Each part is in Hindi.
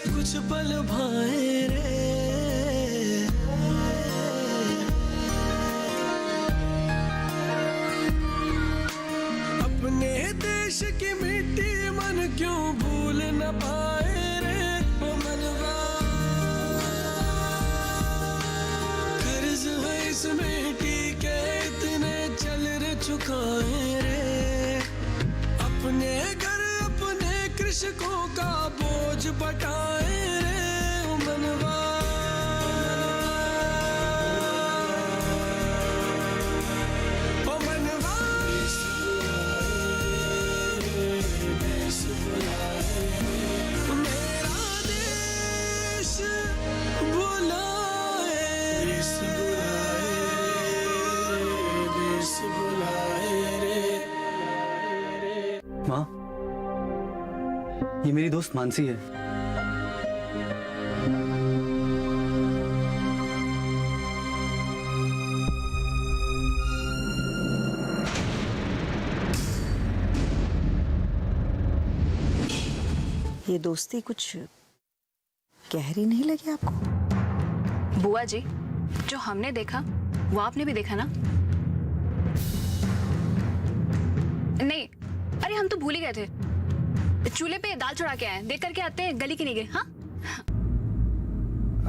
कुछ पल भाए रे। अपने देश की मिट्टी मन क्यों भूल न पाए रे। ओ मनवा कर्ज है इस मिट्टी के इतने चल रे चुकाए रे। अपने घर अपने कृषकों का बोझ बटाए रे। ओ मनवा ओ मनवा मेरा देश बुलाए देश बुलाए रे। माँ, ये मेरी दोस्त मानसी है। ये दोस्ती कुछ गहरी नहीं लगी आपको? बुआ जी, जो हमने देखा वो आपने भी देखा ना? नहीं, अरे हम तो भूल ही गए थे। चूल्हे पे दाल चढ़ा के आए, देख करके आते हैं, गली की नहीं गए। हाँ,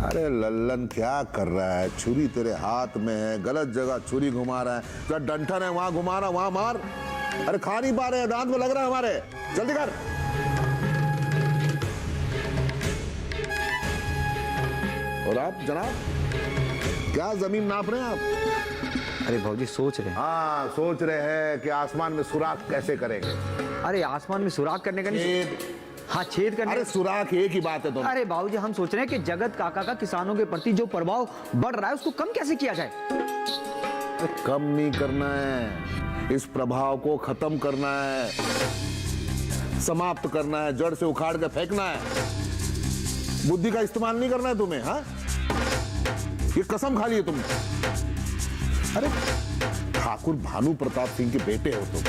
अरे लल्लन क्या कर रहा है? छुरी तेरे हाथ में है, गलत जगह छुरी घुमा रहा है। तो डंठन है वहां घुमा रहा, वहां मार। अरे खा नहीं पा रहे हैं, दांत में लग रहा है हमारे। जल्दी कर। और आप जनाब क्या जमीन नाप रहे हैं आप? अरे भाऊजी सोच रहे हैं। हाँ, सोच रहे हैं कि आसमान में सुराख कैसे करेंगे। अरे आसमान में सुराख करने का नहीं। हाँ, छेद करने। अरे सुराख एक ही बात है दोनों। अरे बाबूजी हम सोच रहे हैं कि जगत काका का किसानों के प्रति जो प्रभाव बढ़ रहा है उसको कम कैसे किया जाए। कम नहीं करना है, इस प्रभाव को खत्म करना है, समाप्त करना है, जड़ से उखाड़ के फेंकना है। बुद्धि का इस्तेमाल नहीं करना है तुम्हें। हाँ, ये कसम खा ली है तुमने। अरे ठाकुर भानु प्रताप सिंह के बेटे हो तुम,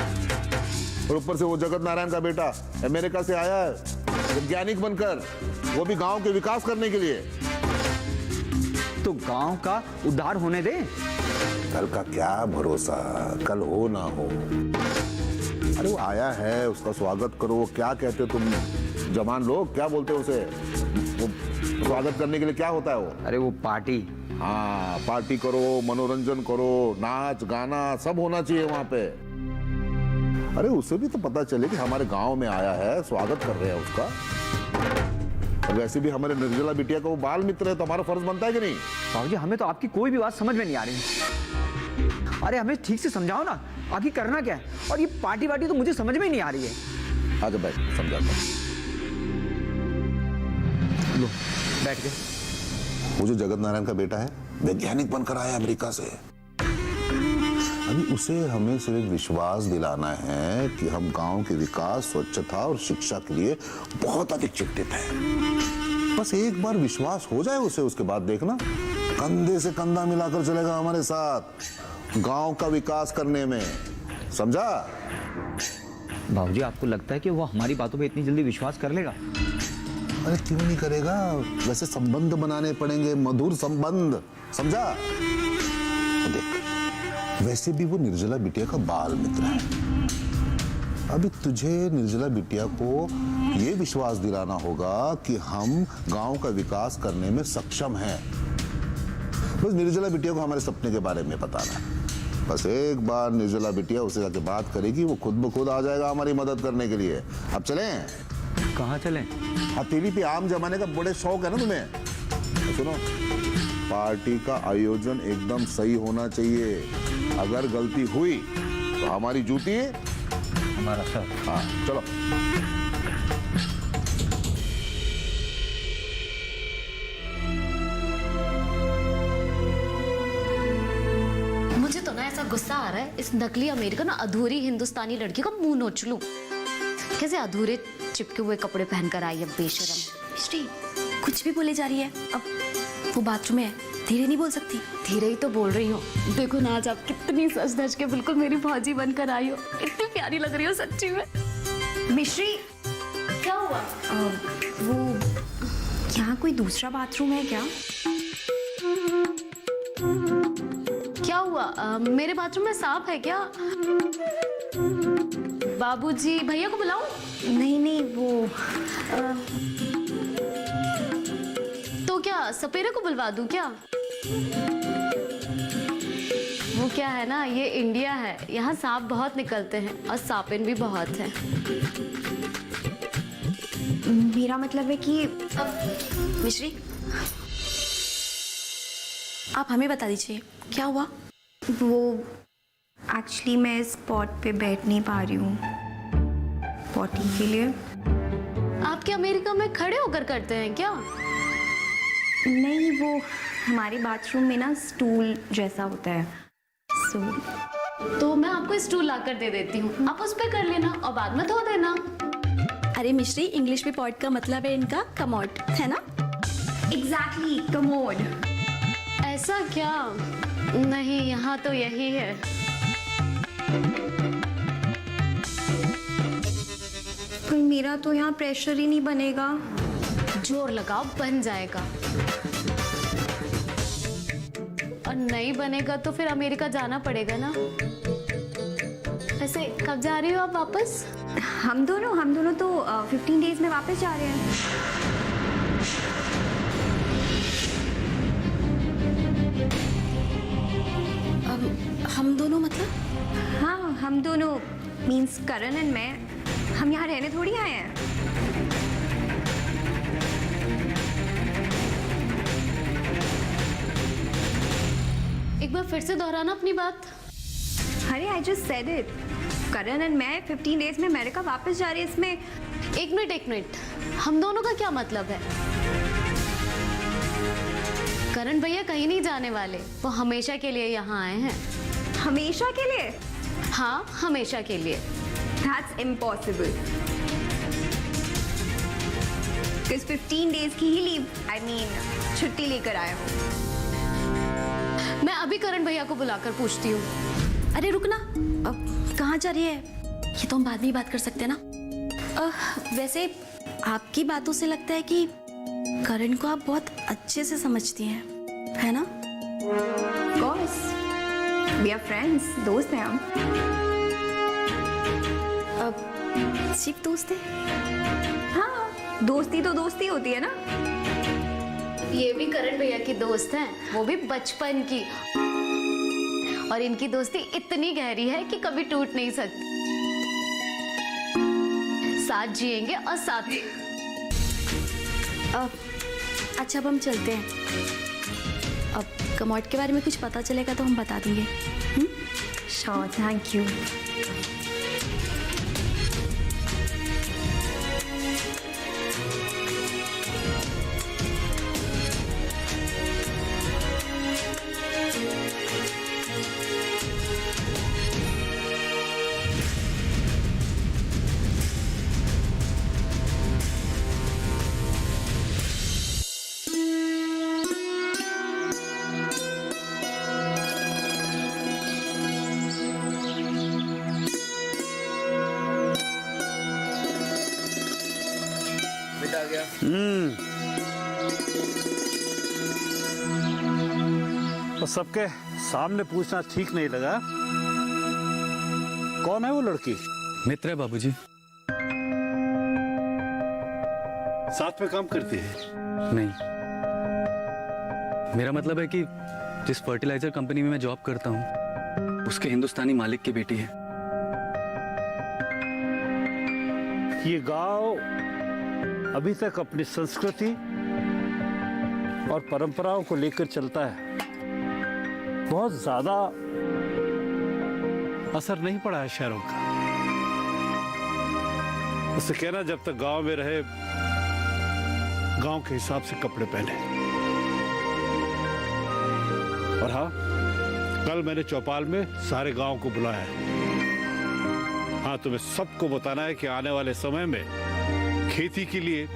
और ऊपर से वो जगत नारायण का बेटा अमेरिका से आया है वैज्ञानिक बनकर, वो भी गांव के विकास करने के लिए। तो गांव का उद्धार होने दे। कल का क्या भरोसा, कल हो ना हो। अरे वो आया है, उसका स्वागत करो। वो क्या कहते हो तुम जवान लोग, क्या बोलते हो उसे? वो स्वागत करने के लिए क्या होता है वो? अरे वो पार्टी। हाँ, पार्टी करो, मनोरंजन करो, नाच गाना सब होना चाहिए वहां पे। अरे उसे भी तो पता चले कि हमारे गांव में आया है, स्वागत कर रहे हैं उसका। और वैसे भी हमारे निर्जला बिटिया का वो बाल मित्र है, तो हमारा फर्ज बनता है कि नहीं? बाबूजी हमें तो आपकी कोई भी बात समझ में नहीं आ रही। अरे हमें ठीक से समझाओ ना, आखिर करना क्या है? और ये पार्टी वार्टी तो मुझे समझ में ही नहीं आ रही है। आजा बैठ, समझाता हूं। लो बैठ गए। वो जो जगत नारायण का बेटा है, वैज्ञानिक बनकर आया अमेरिका से। अभी उसे हमें सिर्फ विश्वास दिलाना है कि हम गांव के विकास, स्वच्छता और शिक्षा के लिए बहुत अधिक चिंतित हैं। बस एक बार विश्वास हो जाए उसे, उसके बाद देखना कंधे से कंधा मिलाकर चलेगा हमारे साथ गांव का विकास करने में। समझा? बाबूजी आपको लगता है कि वो हमारी बातों पे इतनी जल्दी विश्वास कर लेगा? अरे क्यों नहीं करेगा? वैसे संबंध बनाने पड़ेंगे, मधुर संबंध। समझा? तो देख, वैसे भी वो निर्जला बिटिया का बाल मित्र है। अभी तुझे निर्जला बिटिया को ये विश्वास दिलाना होगा कि हम गांव का विकास करने में सक्षम हैं। बस निर्जला बिटिया को हमारे सपने के बारे में बताना है। बस एक बार निर्जला बिटिया उससे जाके बात करेगी, वो खुद ब खुद आ जाएगा हमारी मदद करने के लिए। अब चलें? कहाँ चलें? हथेली पे आम जमाने का बड़े शौक है ना तुम्हें। सुनो, पार्टी का आयोजन एकदम सही होना चाहिए। अगर गलती हुई तो हमारी जूती हमारा सर। हाँ चलो। मुझे तो ना ऐसा गुस्सा आ रहा है, इस नकली अमेरिकन अधूरी हिंदुस्तानी लड़की का मुंह नोच लूं। कैसे अधूरे चिपके हुए कपड़े पहनकर आई है बेशरम। श्री कुछ भी बोले जा रही है। अब वो बाथरूम में है, धीरे नहीं बोल सकती। धीरे ही तो बोल रही हूँ। देखो ना आज आप कितनी सज धज के बिल्कुल मेरी भाजी बनकर आई हो, इतनी प्यारी लग रही हो सच्ची में। मिश्री क्या हुआ? वो यहाँ कोई दूसरा बाथरूम है क्या? क्या हुआ? मेरे बाथरूम में सांप है क्या? बाबूजी, भैया को बुलाऊं? नहीं नहीं, वो तो क्या सपेरे को बुलवा दूं क्या? वो क्या है ना, ये इंडिया है, यहाँ सांप बहुत निकलते हैं और सांपिन भी बहुत हैं। मेरा मतलब है कि मिश्री, आप हमें बता दीजिए क्या हुआ? वो एक्चुअली मैं इस स्पॉट पे बैठ नहीं पा रही हूँ पॉटी के लिए। आप क्या अमेरिका में खड़े होकर करते हैं क्या? नहीं, वो हमारे बाथरूम में ना स्टूल जैसा होता है, तो मैं आपको स्टूल लाकर दे देती हूँ, आप उस पे कर लेना और बाद में धो देना। अरे मिश्री, इंग्लिश में पॉट का मतलब है इनका कमोड, है ना? Exactly, commode. ऐसा क्या? नहीं, यहाँ तो यही है। पर मेरा तो यहाँ प्रेशर ही नहीं बनेगा। जोर लगाओ, बन जाएगा। और नहीं बनेगा तो फिर अमेरिका जाना पड़ेगा ना। वैसे कब जा रही हो आप वापस? हम दोनों तो 15 डेज में वापस जा रहे हैं। हम दोनों मतलब? हाँ, हम दोनों मीन्स करण एंड मैं, हम यहाँ रहने थोड़ी आए हैं। एक बार फिर से दोहराना अपनी बात। अरे I just said it, Karan and मैं 15 डेज में अमेरिका वापस जा रही है। इसमें एक मिनट, हम दोनों का क्या मतलब है? करण भैया कहीं नहीं जाने वाले, वो हमेशा के लिए यहाँ आए हैं। हमेशा के लिए? हाँ, हमेशा के लिए। That's impossible. Because 15 days की ही लीव, I mean, छुट्टी लेकर आया हूँ। मैं अभी करण भैया को बुलाकर पूछती हूँ। अरे रुकना, कहाँ जा रही है? ये तो हम बाद में ही बात कर सकते हैं ना। वैसे आपकी बातों से लगता है कि करण को आप बहुत अच्छे से समझती हैं, है ना? Of course, we are friends, दोस्त हैं हम। सिर्फ दोस्त है? हाँ, दोस्ती तो दोस्ती होती है ना। ये भी करण भैया की दोस्त हैं, वो भी बचपन की, और इनकी दोस्ती इतनी गहरी है कि कभी टूट नहीं सकती। साथ जिएंगे और साथ। अच्छा, अब हम चलते हैं। अब कमोड के बारे में कुछ पता चलेगा तो हम बता देंगे। Sure, thank you. तो सबके सामने पूछना ठीक नहीं लगा। कौन है वो लड़की? मित्र है बाबूजी। साथ में काम करती है? नहीं, मेरा मतलब है कि जिस फर्टिलाइजर कंपनी में मैं जॉब करता हूँ उसके हिंदुस्तानी मालिक की बेटी है। ये गांव अभी तक अपनी संस्कृति और परंपराओं को लेकर चलता है। बहुत ज्यादा असर नहीं पड़ा है शहरों का। उससे कहना जब तक गांव में रहे गांव के हिसाब से कपड़े पहने। और हाँ, कल मैंने चौपाल में सारे गांव को बुलाया है। हाँ, तुम्हें सबको बताना है कि आने वाले समय में खेती के लिए,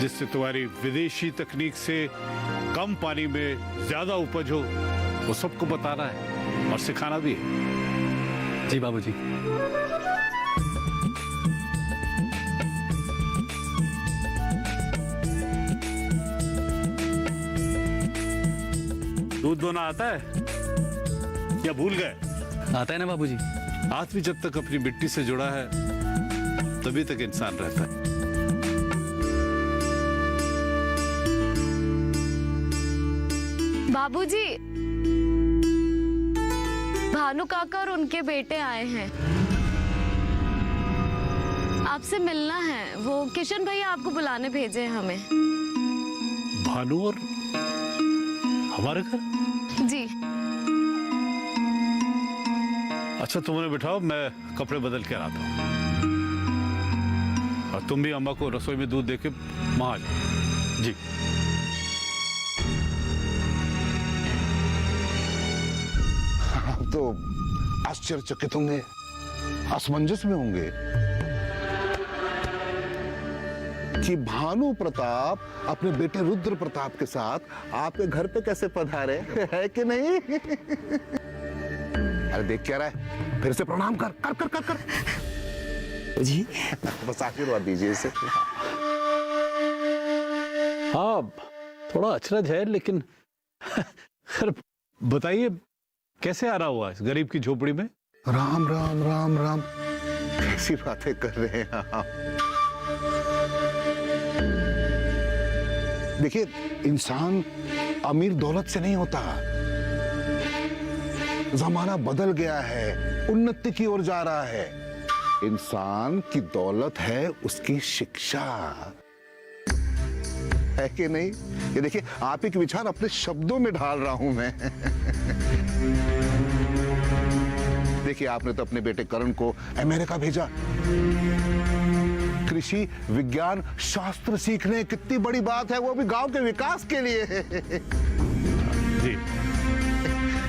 जिससे तुम्हारी विदेशी तकनीक से कम पानी में ज्यादा उपज हो, वो सबको बताना है और सिखाना भी है। जी बाबूजी। दूध दोना आता है या भूल गए? आता है ना बाबूजी। आदमी जब तक अपनी मिट्टी से जुड़ा है तभी तक इंसान रहता है। बाबूजी, भानु काका और उनके बेटे आए हैं, आपसे मिलना है। वो किशन भैया आपको बुलाने भेजे हैं हमें। भानु और हमारे घर? जी। अच्छा, तुम उन्हें बिठाओ, मैं कपड़े बदल के आता हूँ। और तुम भी अम्मा को रसोई में दूध देके वहां आ जाओ। जी। आप तो आश्चर्यचकित होंगे, असमंजस में होंगे कि भानु प्रताप अपने बेटे रुद्र प्रताप के साथ आपके घर पे कैसे पधारे, है कि नहीं? अरे देख क्या रहा है, फिर से प्रणाम कर कर कर कर कर जी बस आशीर्वाद दीजिए इसे। हाँ, थोड़ा अचरज है, लेकिन बताइए कैसे आ रहा हुआ इस गरीब की झोपड़ी में? राम राम राम राम, कैसी बातें कर रहे हैं आप? देखिए, इंसान अमीर दौलत से नहीं होता। जमाना बदल गया है, उन्नति की ओर जा रहा है। इंसान की दौलत है उसकी शिक्षा, है कि नहीं? ये देखिए, आप एक विचार अपने शब्दों में ढाल रहा हूं मैं। देखिए, आपने तो अपने बेटे करण को अमेरिका भेजा कृषि विज्ञान शास्त्र सीखने। कितनी बड़ी बात है, वो भी गांव के विकास के लिए। जी,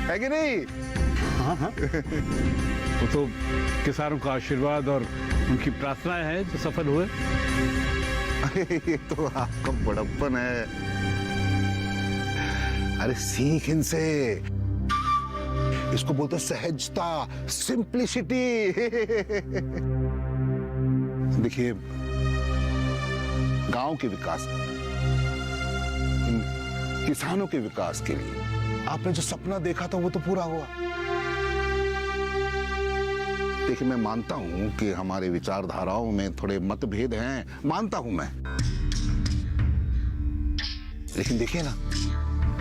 है कि नहीं? हाँ हाँ। वो तो किसानों का आशीर्वाद और उनकी प्रार्थनाएं हैं जो सफल हुए। अरे ये तो आपका बड़प्पन है। अरे सीख इनसे, इसको बोलते सहजता, सिंप्लिसिटी। देखिए, गांव के विकास, किसानों के विकास के लिए आपने जो सपना देखा था वो तो पूरा हुआ। देखिए, मैं मानता हूं कि हमारे विचारधाराओं में थोड़े मतभेद हैं, मानता हूं मैं, लेकिन देखिए ना,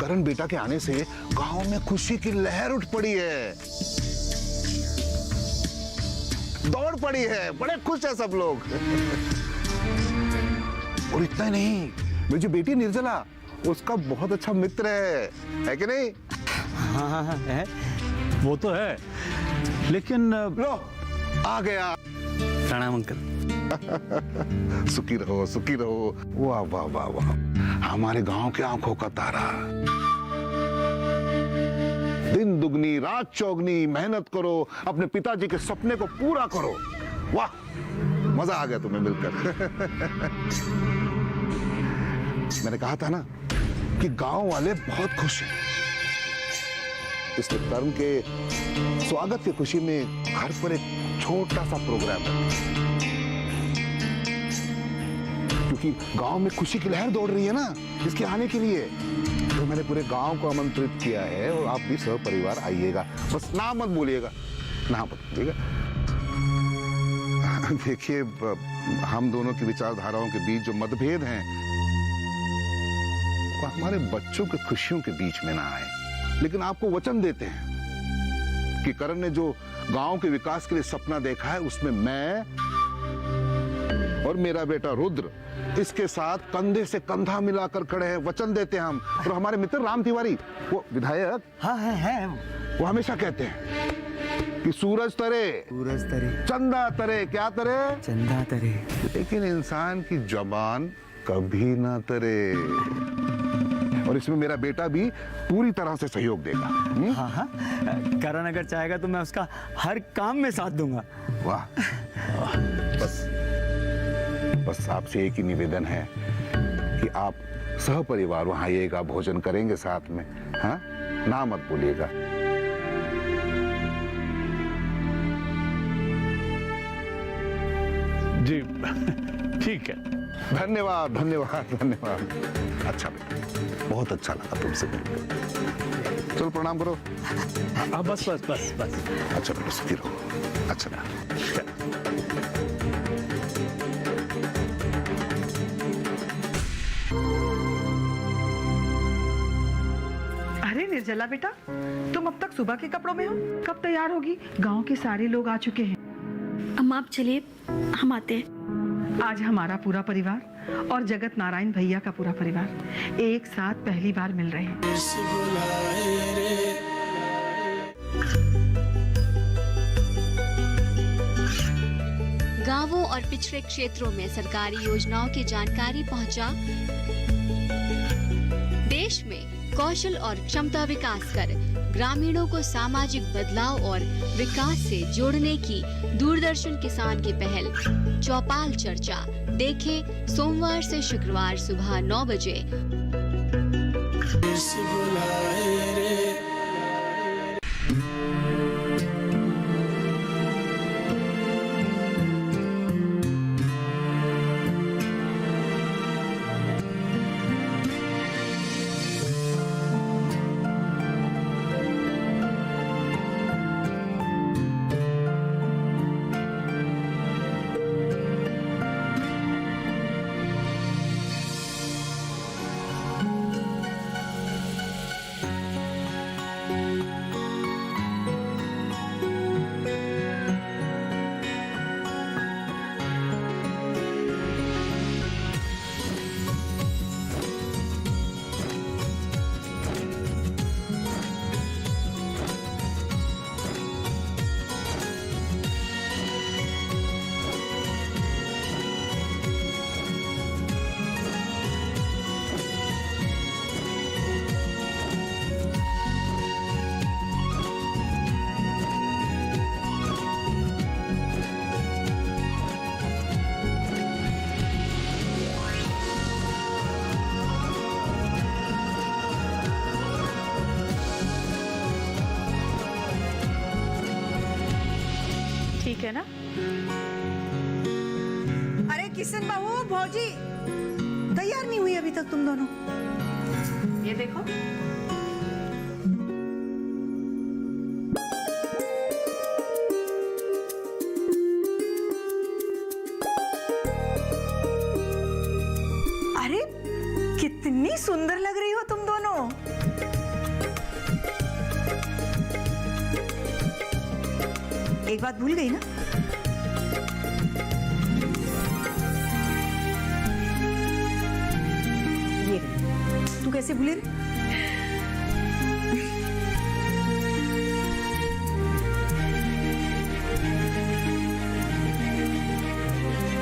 करण बेटा के आने से गांव में खुशी की लहर उठ पड़ी है, दौड़ पड़ी है, बड़े खुश है सब लोग। और इतना ही नहीं, मेरी जो बेटी निर्जला, उसका बहुत अच्छा मित्र है कि नहीं? हाँ हाँ हाँ है, वो तो है, लेकिन लो आ गया। प्रणाम अंकल। सुखी रहो, सुखी रहो। वाह वाह वाह वाह, हमारे गांव के आंखों का तारा। दिन दुगनी रात चौगनी मेहनत करो, अपने पिताजी के सपने को पूरा करो। वाह, मजा आ गया तुम्हें मिलकर। मैंने कहा था ना कि गांव वाले बहुत खुश हैं। इसलिए करण के स्वागत की खुशी में घर पर एक छोटा सा प्रोग्राम है, क्योंकि गांव में खुशी की लहर दौड़ रही है ना इसके आने के लिए। तो मैंने पूरे गांव को आमंत्रित किया है और आप भी सब परिवार आइएगा। बस नाम मत भूलिएगा, नाम मत भूलिएगा। देखिए, हम दोनों की विचारधाराओं के बीच जो मतभेद हैं वो हमारे बच्चों की खुशियों के बीच में ना आए, लेकिन आपको वचन देते हैं कि करण ने जो गांव के विकास के लिए सपना देखा है, उसमें मैं और मेरा बेटा रुद्र इसके साथ कंधे से कंधा मिलाकर खड़े हैं। वचन देते हैं हम। और हमारे मित्र राम तिवारी, वो विधायक, हाँ है वो हमेशा कहते हैं कि सूरज तरे, सूरज तरे, चंदा तरे, क्या तरे? चंदा तरे, लेकिन इंसान की जबान कभी ना तरे। और इसमें मेरा बेटा भी पूरी तरह से सहयोग देगा। हाँ हाँ, करण अगर चाहेगा तो मैं उसका हर काम में साथ दूंगा। वाह, बस आपसे एक ही निवेदन है कि आप सहपरिवार वहां आइएगा, भोजन करेंगे साथ में। हाँ, ना मत भूलिएगा। जी ठीक है। धन्यवाद धन्यवाद धन्यवाद। अच्छा बेटा, बहुत अच्छा लगा तुमसे मिलकर। चलो प्रणाम करो। हाँ बस बस बस बस। अच्छा बेटा, सुखी रहो। अच्छा बेटा। अरे निर्जला बेटा, तुम अब तक सुबह के कपड़ों में हो, कब तैयार होगी? गांव के सारे लोग आ चुके हैं। अम्मा आप चलिए, हम आते हैं। आज हमारा पूरा परिवार और जगत नारायण भैया का पूरा परिवार एक साथ पहली बार मिल रहे हैं। गांवों और पिछड़े क्षेत्रों में सरकारी योजनाओं की जानकारी पहुंचा। देश में कौशल और क्षमता विकास कर ग्रामीणों को सामाजिक बदलाव और विकास से जोड़ने की दूरदर्शन किसान की पहल चौपाल चर्चा देखें सोमवार से शुक्रवार सुबह 9 बजे। ठीक है ना? अरे किशन बाबू, भौजी तैयार नहीं हुई अभी तक तुम दोनों। ये देखो, अरे कितनी सुंदर लग रही हो तुम दोनों। एक बात भूल गई ना? ये तू कैसे भूली रे?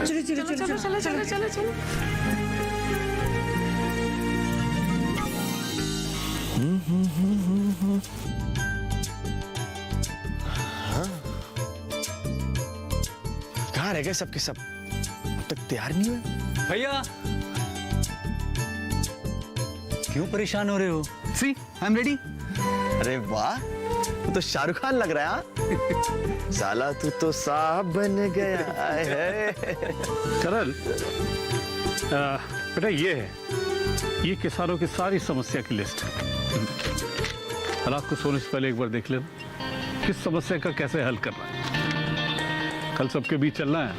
चलो चलो चलो चलो चलो चलो चलो। कहाँ रह गए सब के सब? अब तक तैयार नहीं हुए। भैया क्यों परेशान हो रहे हो? सी आई एम रेडी। अरे वाह, तू तो शाहरुख खान लग रहा है। साला तू तो साहब बन गया है। करण, बेटा ये किसानों की सारी समस्या की लिस्ट है। रात को सोने से पहले एक बार देख लेना किस समस्या का कैसे हल करना है। कल सबके बीच चलना है।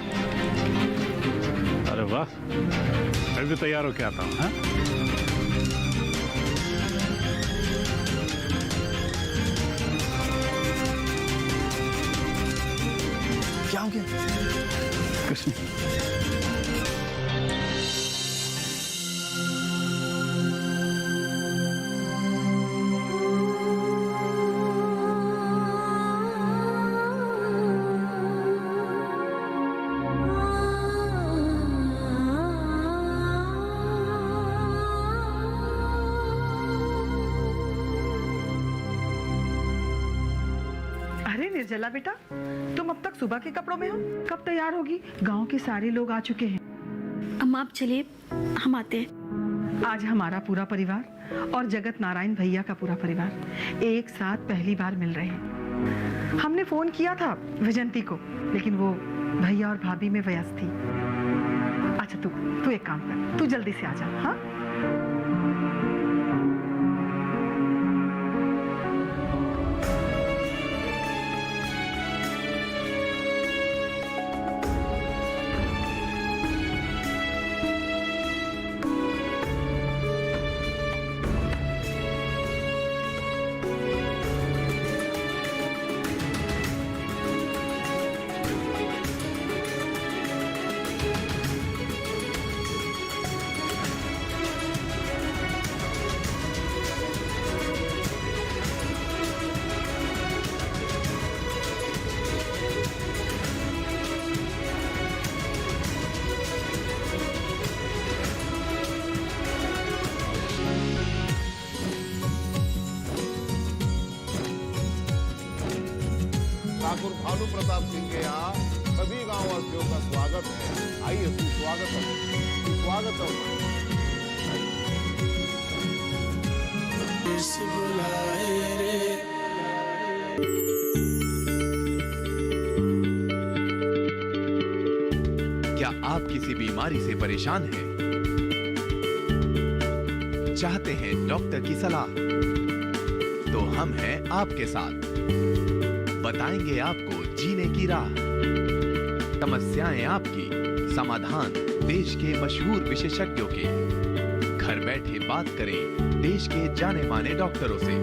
अरे वाह, मैं भी तैयार होके आता हूँ। हाँ? क्या हो गया? कुछ नहीं। निर्जला बेटा, तुम अब तक सुबह के कपड़ों में हो, कब तैयार होगी? गांव के सारे लोग आ चुके हैं। अम्मा आप चलिए, हम आते हैं। आज हमारा पूरा परिवार और जगत नारायण भैया का पूरा परिवार एक साथ पहली बार मिल रहे हैं। हमने फोन किया था विजंती को, लेकिन वो भैया और भाभी में व्यस्त थी। अच्छा तू एक काम कर, तू जल्दी से आ जा। हाँ ठाकुर भानु प्रताप सिंह के यहाँ सभी गांव वासियों का स्वागत है। आइए, सुस्वागतम, सुस्वागतम। इस बुलाए रे क्या आप किसी बीमारी से परेशान हैं? चाहते हैं डॉक्टर की सलाह? तो हम हैं आपके साथ, बताएंगे आपको जीने की राह। समस्याएं आपकी, समाधान देश के मशहूर विशेषज्ञों के। घर बैठे बात करें देश के जाने माने डॉक्टरों से।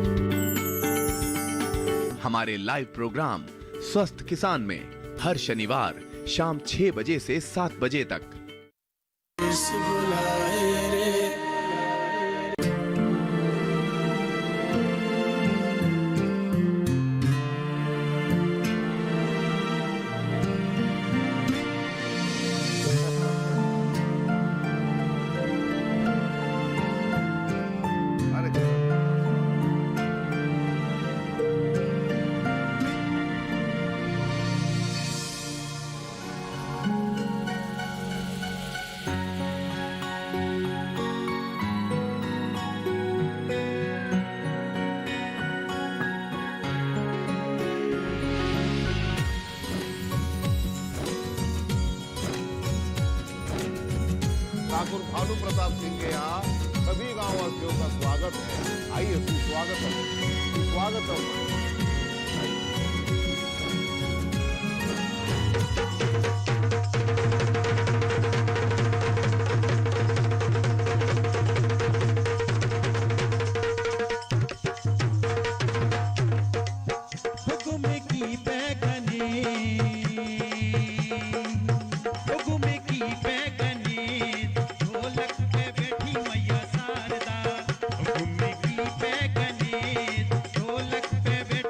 हमारे लाइव प्रोग्राम स्वस्थ किसान में हर शनिवार शाम 6 बजे से 7 बजे तक। इस बुलाए रे ठाकुर भानु प्रताप सिंह के यहाँ सभी गांव वासियों का स्वागत है। आइए, सुस्वागतम, सुस्वागतम। ढोलक पे बैठी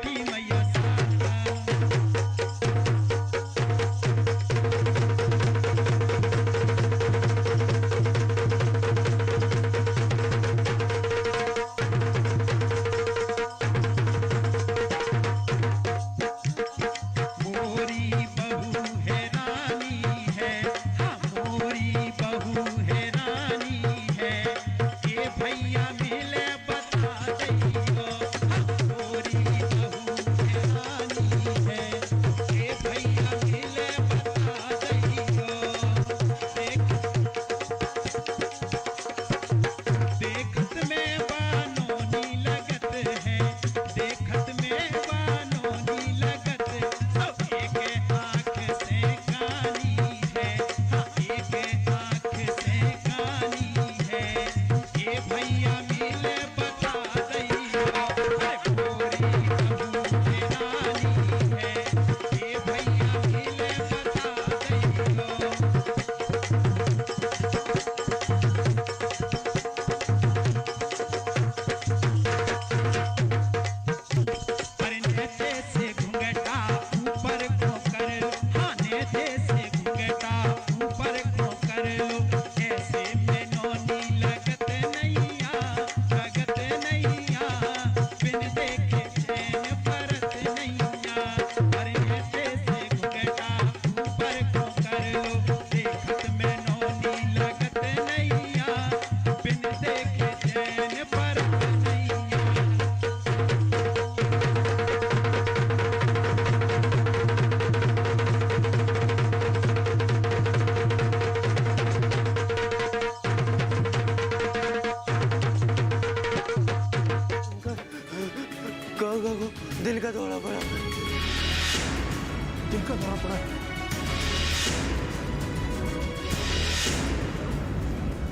पड़ा है।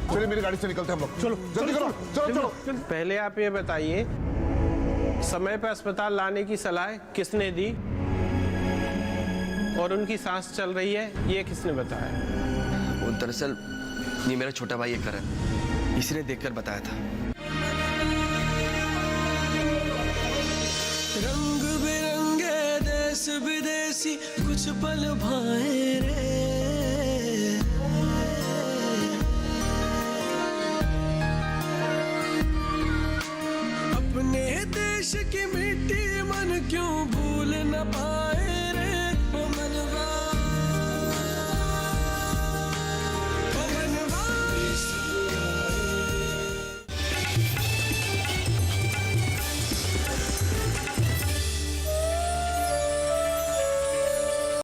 चलिए मेरी गाड़ी से निकलते हैं हम लोग। चलो जल्दी करो, चलो चलो। पहले आप ये बताइए, समय पर अस्पताल लाने की सलाह किसने दी और उनकी सांस चल रही है ये किसने बताया? वो दरअसल ये मेरा छोटा भाई है करण, इसी ने देखकर बताया था। रंग बिरंगे देश विदेशी कुछ पल भाए रे, अपने देश की मिट्टी मन क्यों भूल न पाए।